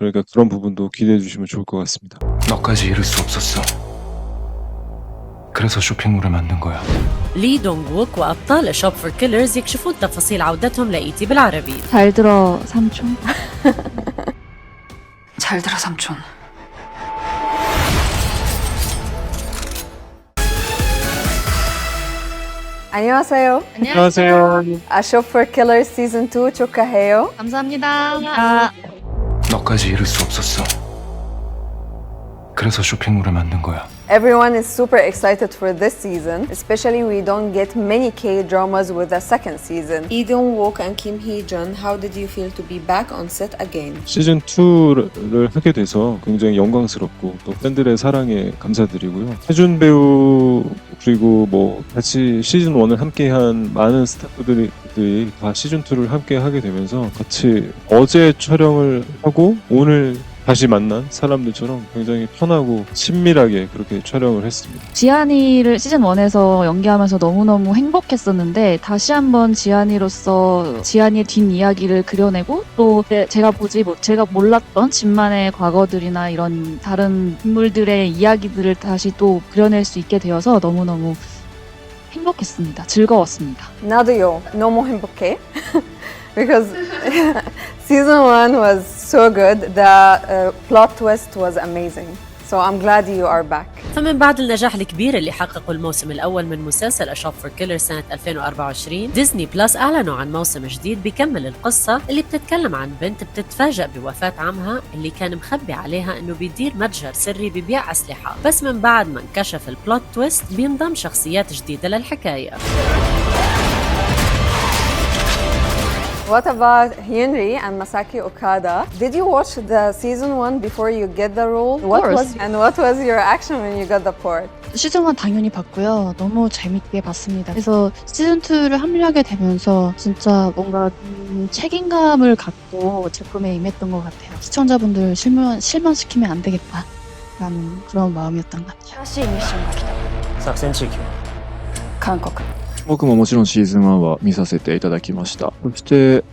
그러니까 그런 부분도 기대해 주시면 좋을 것 같습니다. 너까지 잃을 수 없었어. 그래서 쇼핑몰을 만든 거야. لي دونغ ووك وأبطال شوب فور كيلرز يكشفون تفاصيل عودتهم لإيتي بالعربي. 잘 들어 삼촌. 잘 들어 삼촌. 안녕하세요. 안녕하세요. Shop for Killers Season 2 축하해요. 감사합니다. 너까지 잃을 수 없었어. 그래서 쇼핑몰을 만든 거야. Everyone is super excited for this season, especially we don't get many K-dramas with the second season. Lee Dong-wook and Kim Hee-jun, how did you feel to be back on set again? 시즌 2를 하게 돼서 굉장히 영광스럽고 또 팬들의 사랑에 감사드리고요. 해준 배우 그리고 뭐 같이 시즌 1을 함께한 많은 스태프들이 다 시즌 2를 함께 하게 되면서 같이 어제 촬영을 하고 오늘 다시 만난 사람들처럼 굉장히 편하고 친밀하게 그렇게 촬영을 했습니다. 지안이를 시즌 1에서 연기하면서 너무너무 행복했었는데 다시 한번 지안이로서 지안이의 뒷이야기를 그려내고 또 제가 몰랐던 진만의 과거들이나 이런 다른 인물들의 이야기들을 다시 또 그려낼 수 있게 되어서 너무너무 행복했습니다. 즐거웠습니다. 나도요. 너무 행복해. Because season 1 was so good. The plot twist was amazing. So I'm glad you are back. فمن بعد النجاح الكبير اللي حققه الموسم الأول من مسلسل A Shop for Killers سنة 2024 ديزني بلس أعلنوا عن موسم جديد بيكمل القصة اللي بتتكلم عن بنت بتتفاجأ بوفاة عمها اللي كان مخبي عليها إنه بيدير متجر سري ببيع أسلحة، بس من بعد ما انكشف البلوت تويست بينضم شخصيات جديدة للحكاية. What about Hyunri and Masaki Okada? Did you watch the season 1 before you get the role? What was your reaction when you got the part? 시즌 1 당연히 봤고요. 너무 재밌게 봤습니다. 그래서 시즌 2를 합류하게 되면서 진짜 뭔가 책임감을 갖고 제품에 임했던 것 같아요. 시청자분들 실망시키면 안 되겠다라는 그런 마음이었던 것 같아요. 新しいミッションが来た。作戦地域は韓国。僕ももちろんシーズン1は見させていただきました。そして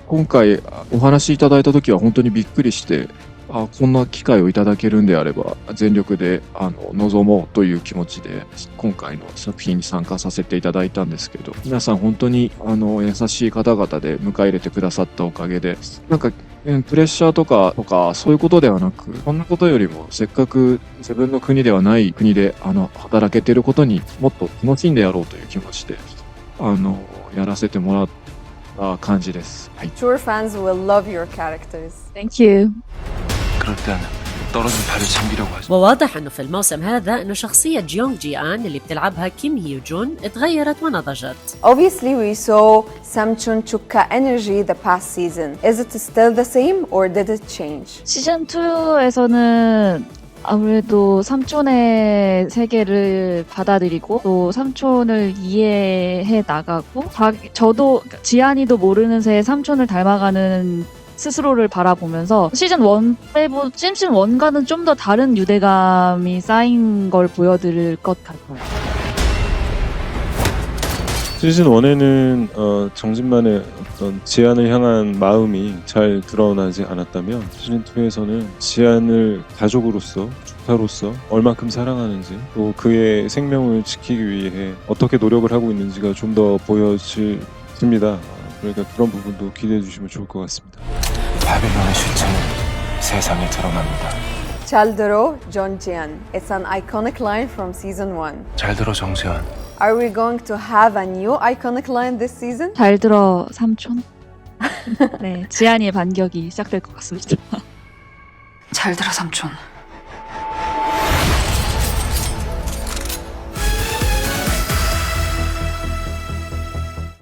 今回お話しいただいた時は本当にびっくりして、こんな機会をいただけるんであれば全力で臨もうという気持ちで今回の作品に参加させていただいたんですけど、皆さん本当に優しい方々で迎え入れてくださったおかげで、なんかプレッシャーとかそういうことではなく、そんなことよりもせっかく自分の国ではない国で働けてることにもっと楽しんでやろうという気持ちでやらせてもらった感じです。はい。 Sure fans will love your characters. Thank you. 그럴 땐 떨어진 달을 챙기려고 하지. وواضح انه في الموسم هذا انه شخصية جيونغ جي آن اللي بتلعبها كيم هيو جون اتغيرت ونضجت. Obviously, we saw Samchun Chukka energy the past season. Is it still the same or did it change? 시즌 2에서는 아무래도 삼촌의 세계를 받아들이고 또 삼촌을 이해해 나가고 저도 지안이도 모르는 새에 삼촌을 닮아가는 스스로를 바라보면서 시즌 1과는 좀 더 다른 유대감이 쌓인 걸 보여드릴 것 같아요. 시즌 1에는 정진만의 어떤 지안을 향한 마음이 잘 드러나지 않았다면 시즌 2에서는 지안을 가족으로서 조카로서 얼마큼 사랑하는지 또 그의 생명을 지키기 위해 어떻게 노력을 하고 있는지가 좀 더 보여집니다. 그러니까 그런 부분도 기대해 주시면 좋을 것 같습니다. 바빌론의 시체는 세상에 드러납니다. 잘 들어, John Jian. It's an iconic line from season 1. 잘 들어 정재환. Are we going to have a new iconic line this season? 잘 들어 삼촌. 네, 지안이의 반격이 시작될 것 같습니다. 잘 들어 삼촌.